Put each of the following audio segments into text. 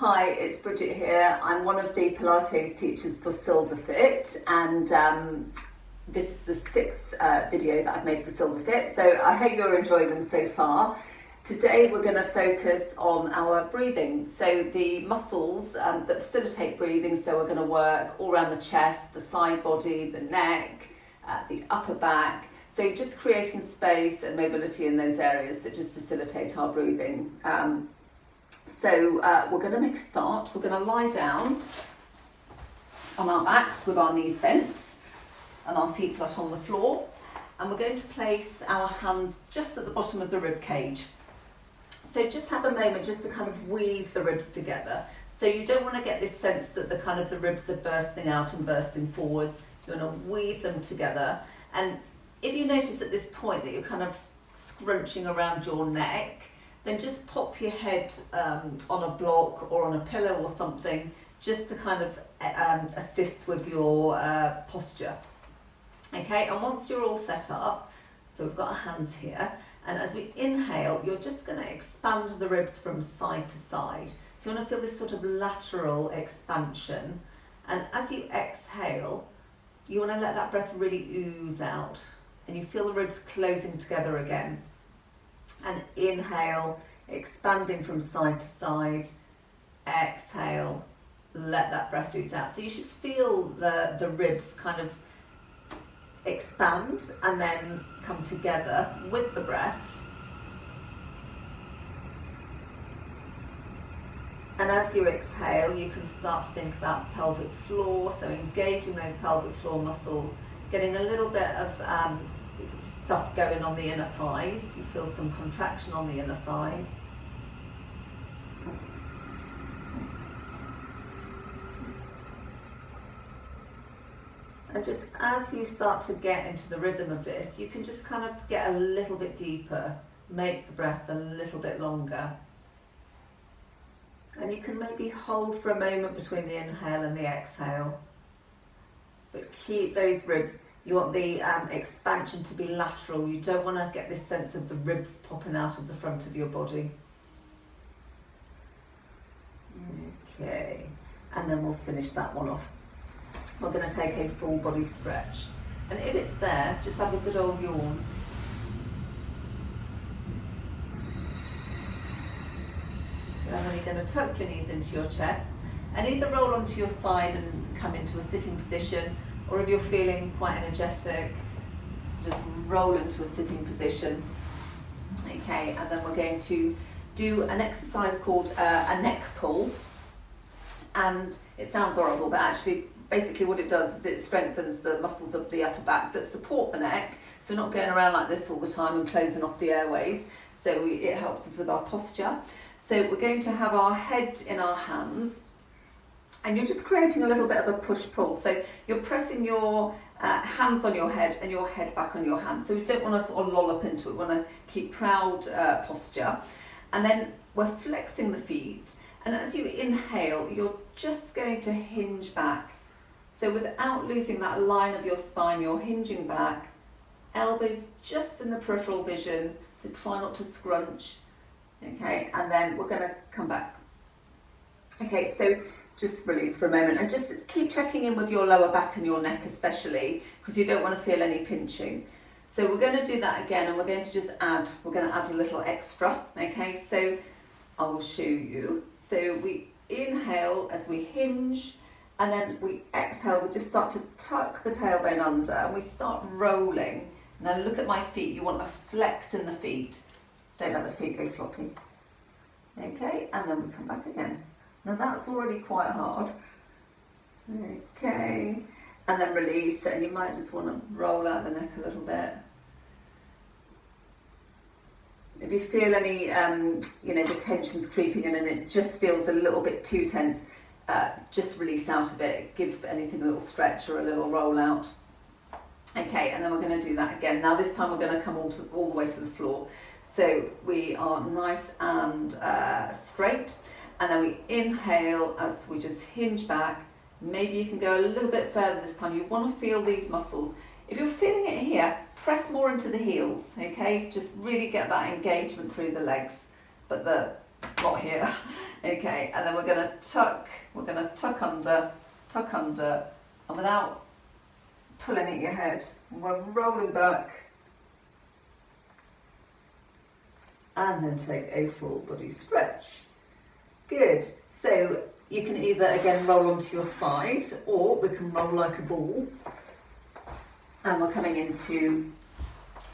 Hi, it's Brigit here. I'm one of the Pilates teachers for Silverfit, and this is the sixth video that I've made for Silverfit, so I hope you're enjoying them so far. Today we're going to focus on our breathing, so the muscles that facilitate breathing, so we're going to work all around the chest, the side body, the neck, the upper back, so just creating space and mobility in those areas that just facilitate our breathing. So we're going to make a start. We're going to lie down on our backs with our knees bent and our feet flat on the floor, and we're going to place our hands just at the bottom of the rib cage. So just have a moment just to kind of weave the ribs together. So you don't want to get this sense that the ribs are bursting out and bursting forwards. You want to weave them together, and if you notice at this point that you're kind of scrunching around your neck, then just pop your head on a block or on a pillow or something, just to kind of assist with your posture. Okay, and once you're all set up, so we've got our hands here, and as we inhale, you're just going to expand the ribs from side to side. So you want to feel this sort of lateral expansion, and as you exhale, you want to let that breath really ooze out, and you feel the ribs closing together again. And inhale, expanding from side to side. Exhale, let that breath ooze out. So you should feel the ribs kind of expand and then come together with the breath. And as you exhale, you can start to think about the pelvic floor, so engaging those pelvic floor muscles, getting a little bit of stuff going on the inner thighs. You feel some contraction on the inner thighs. And just as you start to get into the rhythm of this, you can just kind of get a little bit deeper, make the breath a little bit longer. And you can maybe hold for a moment between the inhale and the exhale. But keep those ribs. You want the expansion to be lateral. You don't want to get this sense of the ribs popping out of the front of your body. Okay, and then we'll finish that one off. We're going to take a full body stretch. And if it's there, just have a good old yawn. And then you're going to tuck your knees into your chest and either roll onto your side and come into a sitting position, or if you're feeling quite energetic, just roll into a sitting position. Okay, and then we're going to do an exercise called a neck pull. And it sounds horrible, but actually, basically what it does is it strengthens the muscles of the upper back that support the neck. So not going around like this all the time and closing off the airways. So it helps us with our posture. So we're going to have our head in our hands, and you're just creating a little bit of a push-pull. So you're pressing your hands on your head and your head back on your hands. So we don't want to sort of loll up into it. We want to keep proud posture. And then we're flexing the feet. And as you inhale, you're just going to hinge back. So without losing that line of your spine, you're hinging back. Elbows just in the peripheral vision. So try not to scrunch. Okay, and then we're going to come back. Okay, so just release for a moment and just keep checking in with your lower back and your neck especially, because you don't want to feel any pinching. So we're going to do that again, and we're going to just add, we're going to add a little extra. Okay, so I will show you. So we inhale as we hinge, and then we exhale, we just start to tuck the tailbone under and we start rolling. Now look at my feet, you want a flex in the feet. Don't let the feet go floppy. Okay, and then we come back again. Now that's already quite hard. Okay, and then release, and you might just want to roll out the neck a little bit. If you feel any, the tension's creeping in and it just feels a little bit too tense, just release out of it. Give anything a little stretch or a little roll out. Okay, and then we're going to do that again. Now this time we're going to come all the way to the floor. So we are nice and straight, and then we inhale as we just hinge back. Maybe you can go a little bit further this time. You want to feel these muscles. If you're feeling it here, press more into the heels, okay? Just really get that engagement through the legs. But the not here. Okay, and then we're going to tuck under, and without pulling at your head, we're rolling back, and then take a full body stretch. Good. So you can either again roll onto your side, or we can roll like a ball, and we're coming into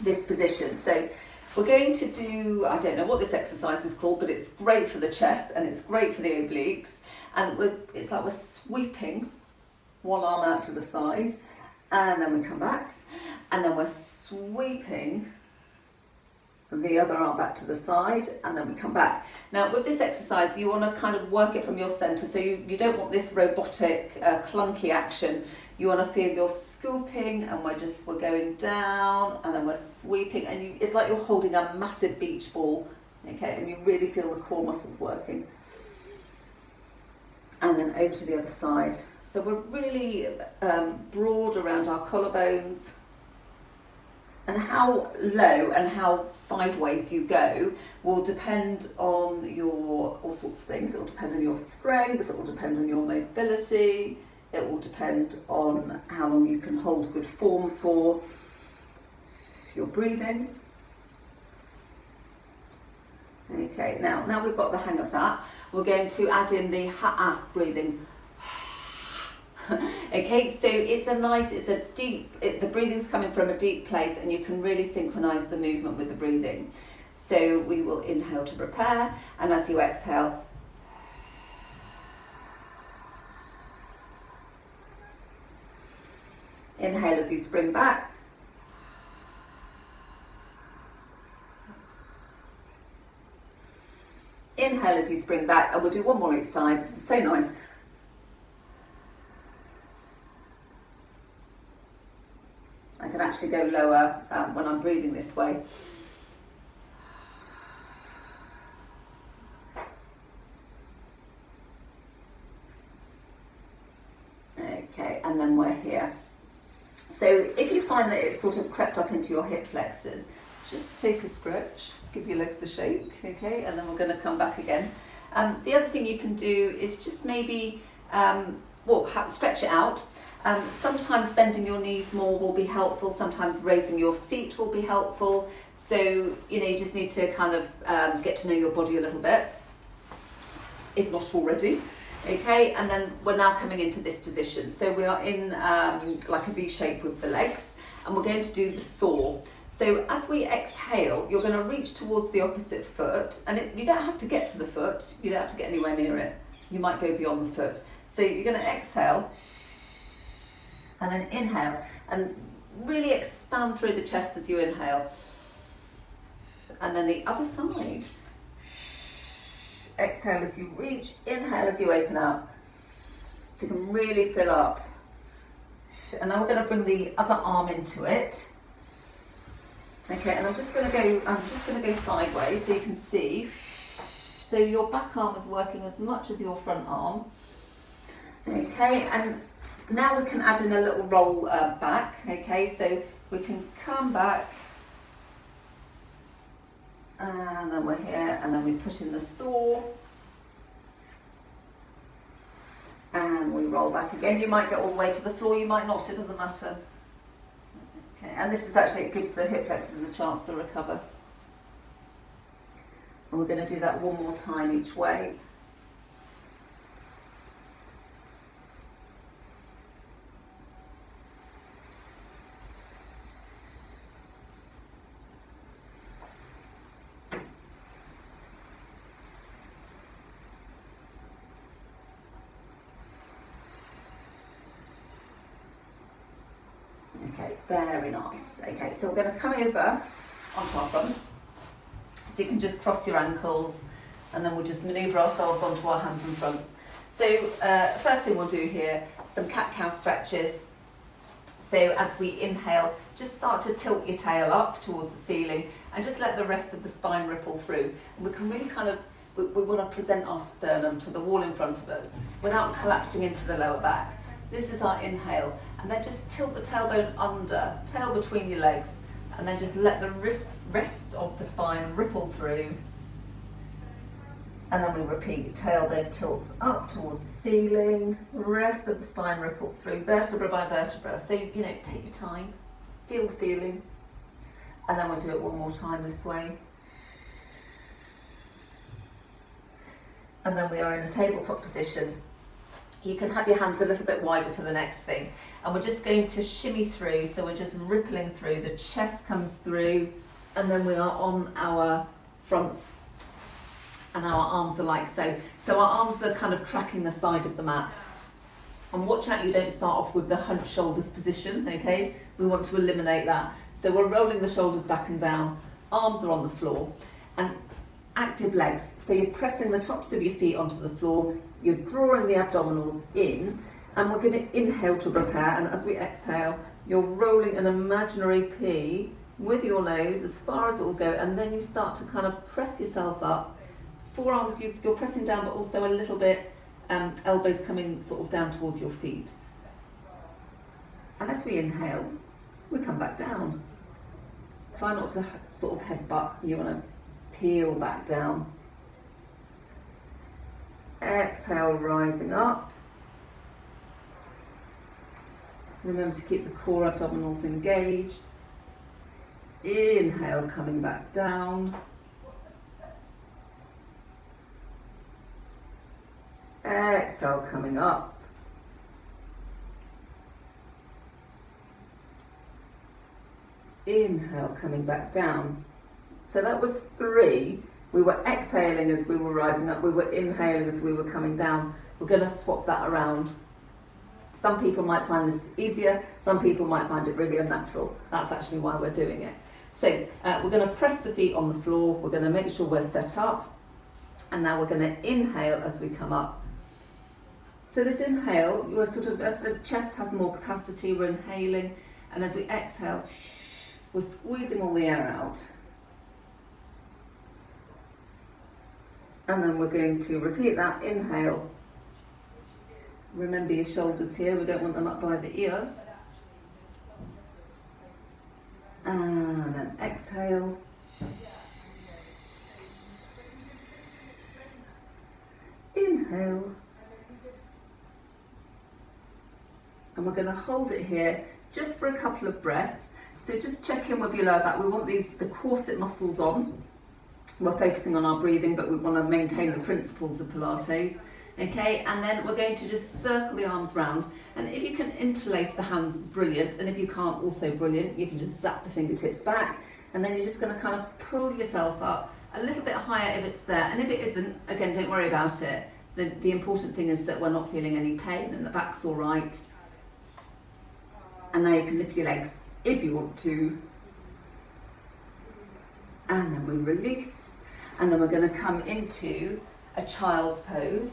this position. So we're going to do, I don't know what this exercise is called, but it's great for the chest and it's great for the obliques. And it's like we're sweeping one arm out to the side, and then we come back, and then we're sweeping the other arm back to the side, and then we come back. Now with this exercise, you want to kind of work it from your centre, so you don't want this robotic, clunky action. You want to feel you're scooping, and we're going down, and then we're sweeping, and it's like you're holding a massive beach ball, okay, and you really feel the core muscles working. And then over to the other side. So we're really broad around our collarbones. And how low and how sideways you go will depend on all sorts of things. It will depend on your strength, it will depend on your mobility, it will depend on how long you can hold good form for, your breathing. Okay, now we've got the hang of that, we're going to add in the ha-ah breathing. Okay, so the breathing's coming from a deep place, and you can really synchronise the movement with the breathing. So we will inhale to prepare, and as you exhale, inhale as you spring back, inhale as you spring back, and we'll do one more each side. This is so nice. I can actually go lower when I'm breathing this way. Okay, and then we're here. So if you find that it's sort of crept up into your hip flexors, just take a stretch, give your legs a shake, okay, and then we're going to come back again. The other thing you can do is just maybe stretch it out. Sometimes bending your knees more will be helpful, sometimes raising your seat will be helpful. So, you just need to kind of get to know your body a little bit, if not already. Okay, and then we're now coming into this position. So we are in like a V shape with the legs, and we're going to do the saw. So as we exhale, you're going to reach towards the opposite foot, and you don't have to get to the foot, you don't have to get anywhere near it. You might go beyond the foot. So you're going to exhale, and then inhale, and really expand through the chest as you inhale. And then the other side. Exhale as you reach, inhale as you open up. So you can really fill up. And now we're going to bring the other arm into it. Okay, and I'm just going to go sideways so you can see. So your back arm is working as much as your front arm. Okay, and now we can add in a little roll back. Okay, so we can come back, and then we're here, and then we put in the saw, and we roll back again. You might get all the way to the floor, you might not, it doesn't matter. Okay, and this is actually, it gives the hip flexors a chance to recover. And we're going to do that one more time each way. Okay, very nice. Okay, so we're going to come over onto our fronts. So you can just cross your ankles, and then we'll just manoeuvre ourselves onto our hands and fronts. So first thing we'll do here, some cat-cow stretches. So as we inhale, just start to tilt your tail up towards the ceiling, and just let the rest of the spine ripple through. And we can really kind of, we want to present our sternum to the wall in front of us without collapsing into the lower back. This is our inhale, and then just tilt the tailbone under, tail between your legs, and then just let the rest of the spine ripple through. And then we repeat, tailbone tilts up towards the ceiling, rest of the spine ripples through vertebra by vertebra. So, you know, take your time, feel the feeling. And then we'll do it one more time this way. And then we are in a tabletop position. You can have your hands a little bit wider for the next thing. And we're just going to shimmy through, so we're just rippling through, the chest comes through, and then we are on our fronts. And our arms are like so. So our arms are kind of tracking the side of the mat. And watch out you don't start off with the hunched shoulders position, okay? We want to eliminate that. So we're rolling the shoulders back and down, arms are on the floor, and active legs. So you're pressing the tops of your feet onto the floor, you're drawing the abdominals in, and we're going to inhale to prepare, and as we exhale, you're rolling an imaginary P with your nose as far as it will go, and then you start to kind of press yourself up. Forearms, you're pressing down, but also a little bit, elbows coming sort of down towards your feet. And as we inhale, we come back down. Try not to sort of headbutt, you want to peel back down. Exhale, rising up. Remember to keep the core abdominals engaged. Inhale, coming back down. Exhale, coming up. Inhale, coming back down. So that was 3. We were exhaling as we were rising up. We were inhaling as we were coming down. We're going to swap that around. Some people might find this easier. Some people might find it really unnatural. That's actually why we're doing it. So we're going to press the feet on the floor. We're going to make sure we're set up. And now we're going to inhale as we come up. So this inhale, you're sort of, as the chest has more capacity, we're inhaling, and as we exhale, we're squeezing all the air out. And then we're going to repeat that, inhale. Remember your shoulders here, we don't want them up by the ears. And then exhale. Inhale. And we're going to hold it here just for a couple of breaths. So just check in with your lower back. We want the corset muscles on. We're focusing on our breathing, but we want to maintain the principles of Pilates. Okay, and then we're going to just circle the arms round. And if you can interlace the hands, brilliant. And if you can't, also brilliant. You can just zap the fingertips back. And then you're just going to kind of pull yourself up a little bit higher if it's there. And if it isn't, again, don't worry about it. The important thing is that we're not feeling any pain and the back's all right. And now you can lift your legs if you want to. And then we release. And then we're going to come into a child's pose.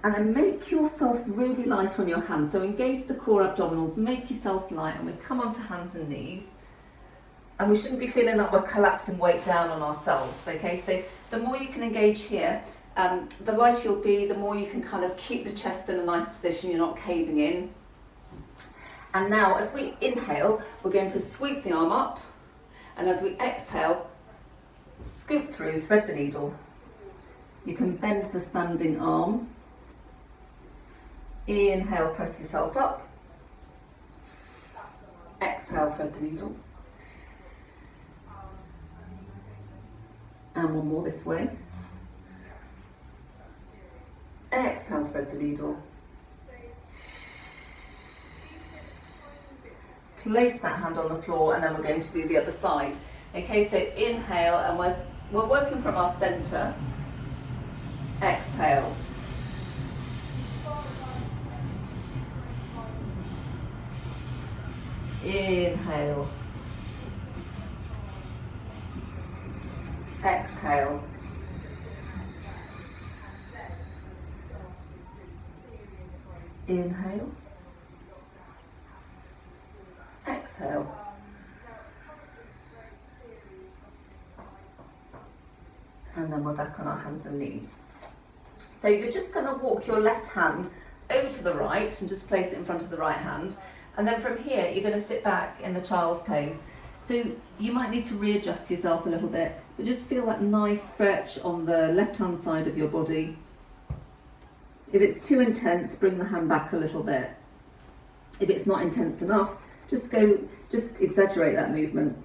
And then make yourself really light on your hands. So engage the core abdominals, make yourself light, and we come onto hands and knees. And we shouldn't be feeling like we're collapsing weight down on ourselves, okay? So the more you can engage here, the lighter you'll be, the more you can kind of keep the chest in a nice position, you're not caving in. And now as we inhale, we're going to sweep the arm up, and as we exhale, scoop through, thread the needle. You can bend the standing arm. Inhale, press yourself up. Exhale, thread the needle. And one more this way. Exhale, thread the needle. Place that hand on the floor, and then we're going to do the other side. Okay, so inhale, and we're working from our center. Exhale. Inhale. Exhale. Inhale. Exhale. And then we're back on our hands and knees. So you're just going to walk your left hand over to the right and just place it in front of the right hand. And then from here, you're going to sit back in the child's pose. So So you might need to readjust yourself a little bit, but just feel that nice stretch on the left-hand side of your body. If it's too intense, bring the hand back a little bit. If it's not intense enough, just exaggerate that movement.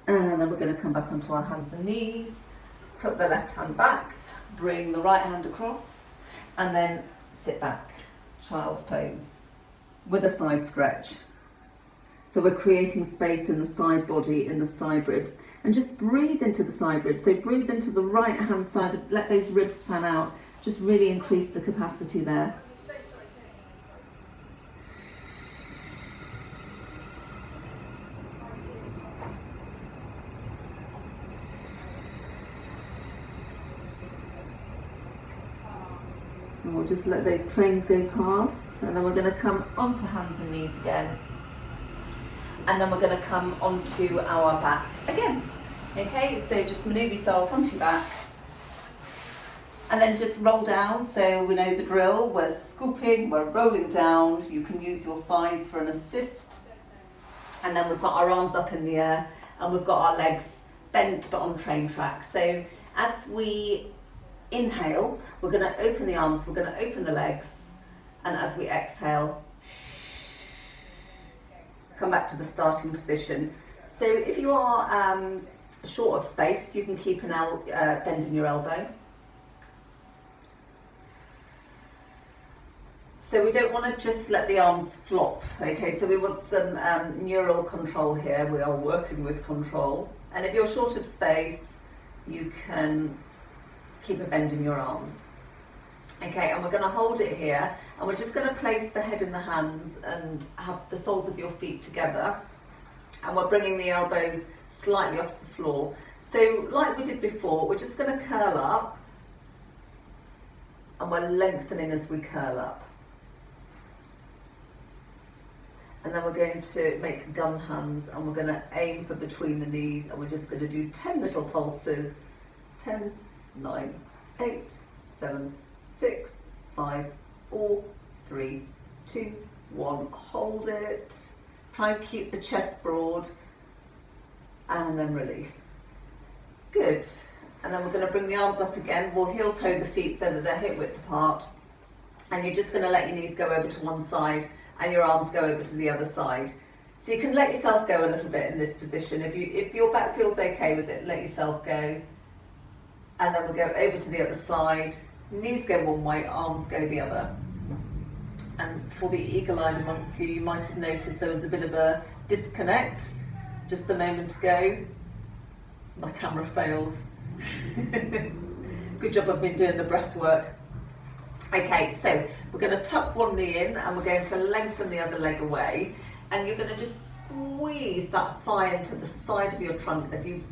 And then we're going to come back onto our hands and knees, put the left hand back, bring the right hand across, and then sit back, child's pose, with a side stretch. So we're creating space in the side body, in the side ribs, and just breathe into the side ribs. So breathe into the right hand side, let those ribs fan out, just really increase the capacity there. And we'll just let those trains go past, and then we're going to come onto hands and knees again. And then we're going to come onto our back again. Okay, so just manoeuvre yourself onto your back. And then just roll down, so we know the drill. We're scooping, we're rolling down. You can use your thighs for an assist. And then we've got our arms up in the air, and we've got our legs bent but on train track. So as we inhale, we're going to open the arms, we're going to open the legs. And as we exhale, come back to the starting position. So if you are short of space, you can keep an bend in your elbow. So we don't want to just let the arms flop, okay? So we want some neural control here. We are working with control. And if you're short of space, you can keep a bend in your arms. Okay, and we're going to hold it here, and we're just going to place the head in the hands and have the soles of your feet together, and we're bringing the elbows slightly off the floor. So like we did before, we're just going to curl up, and we're lengthening as we curl up. And then we're going to make gun hands, and we're going to aim for between the knees, and we're just going to do 10 little pulses. 10, 9, 8, 7, 6, 5, 4, 3, 2, 1. Hold it. Try and keep the chest broad. And then release. Good. And then we're going to bring the arms up again. We'll heel toe the feet so that they're hip width apart. And you're just going to let your knees go over to one side and your arms go over to the other side. So you can let yourself go a little bit in this position. If your back feels okay with it, let yourself go. And then we'll go over to the other side. Knees go one way, arms go the other. And for the eagle-eyed amongst you, you might have noticed there was a bit of a disconnect just a moment ago. My camera failed. Good job I've been doing the breath work. Okay, so we're going to tuck one knee in, and we're going to lengthen the other leg away, and you're going to just squeeze that thigh into the side of your trunk as you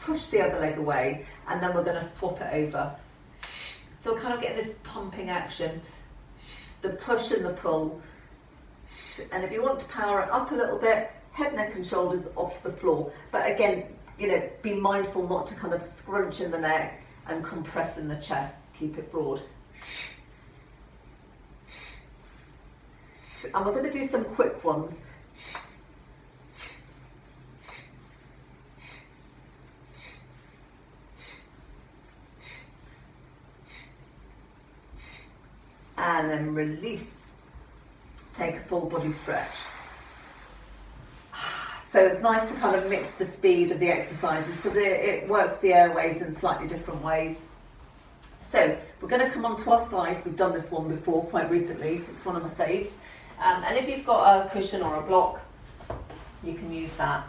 push the other leg away, and then we're going to swap it over. So we're kind of getting this pumping action, the push and the pull. And if you want to power it up a little bit, head, neck and shoulders off the floor. But again, be mindful not to kind of scrunch in the neck and compress in the chest. Keep it broad. And we're going to do some quick ones. And then release. Take a full body stretch. So it's nice to kind of mix the speed of the exercises because it works the airways in slightly different ways. So we're going to come onto our sides. We've done this one before quite recently. It's one of my faves. And if you've got a cushion or a block, you can use that.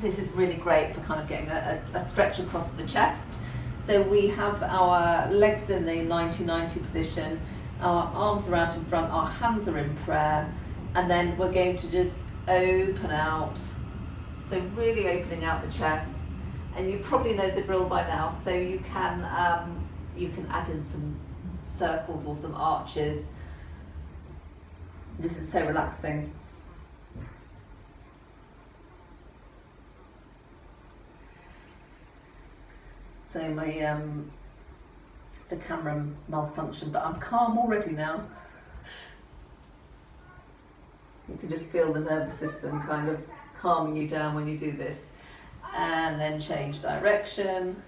This is really great for kind of getting a stretch across the chest. So we have our legs in the 90-90 position. Our arms are out in front, our hands are in prayer, and then we're going to just open out. So really opening out the chest, and you probably know the drill by now. So you can add in some circles or some arches. This is so relaxing. So my the camera malfunctioned, but I'm calm already now. You can just feel the nervous system kind of calming you down when you do this. And then change direction.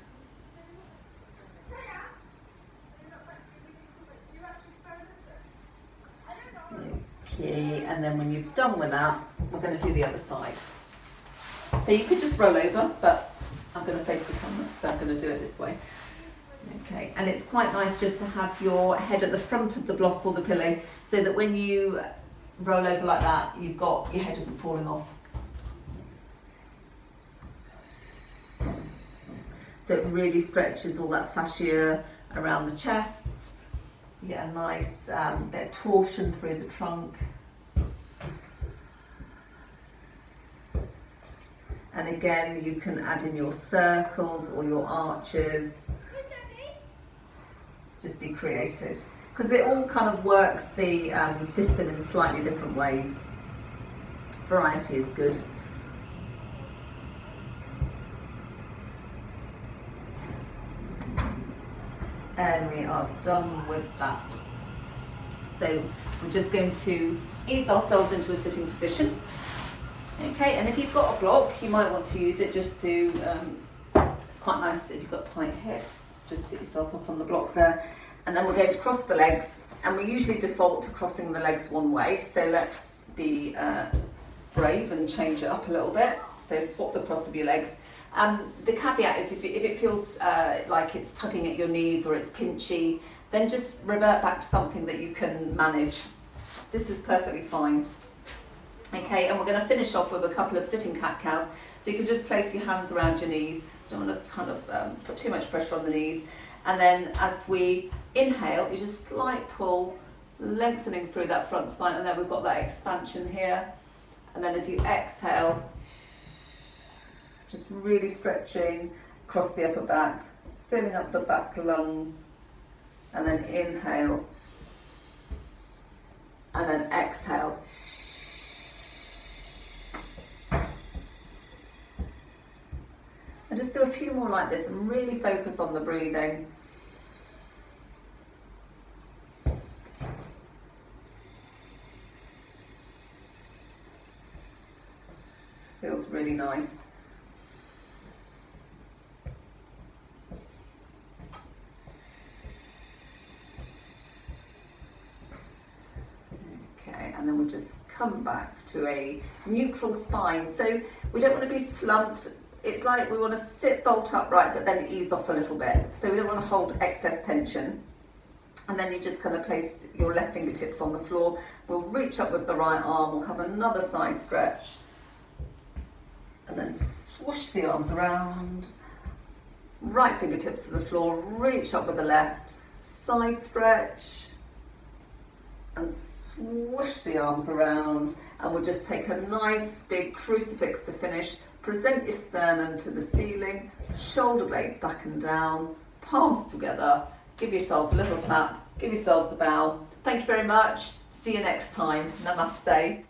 Okay, and then when you've done with that, we're going to do the other side. So you could just roll over, but I'm going to face the camera, so I'm going to do it this way. Okay, and it's quite nice just to have your head at the front of the block or the pillow, so that when you roll over like that, you've got, your head isn't falling off. So it really stretches all that fascia around the chest. You get a nice bit of torsion through the trunk. And again, you can add in your circles or your arches. Just be creative. Because it all kind of works the system in slightly different ways. Variety is good. And we are done with that. So we're just going to ease ourselves into a sitting position. Okay, and if you've got a block, you might want to use it just to, it's quite nice if you've got tight hips, just sit yourself up on the block there. And then we're going to cross the legs, and we usually default to crossing the legs one way, so let's be brave and change it up a little bit. So swap the cross of your legs. The caveat is if it feels like it's tugging at your knees or it's pinchy, then just revert back to something that you can manage. This is perfectly fine. Okay, and we're going to finish off with a couple of sitting cat-cows. So you can just place your hands around your knees. Don't want to kind of put too much pressure on the knees. And then as we inhale, you just slight pull, lengthening through that front spine, and then we've got that expansion here. And then as you exhale, just really stretching across the upper back, filling up the back lungs, and then inhale, and then exhale. And just do a few more like this and really focus on the breathing. Feels really nice. Okay, and then we'll just come back to a neutral spine. So we don't want to be slumped. It's like we want to sit bolt upright, but then ease off a little bit. So we don't want to hold excess tension. And then you just kind of place your left fingertips on the floor. We'll reach up with the right arm. We'll have another side stretch. And then swoosh the arms around. Right fingertips to the floor. Reach up with the left. Side stretch. And swoosh the arms around. And we'll just take a nice big crucifix to finish. Present your sternum to the ceiling, shoulder blades back and down, palms together. Give yourselves a little clap, give yourselves a bow. Thank you very much. See you next time. Namaste.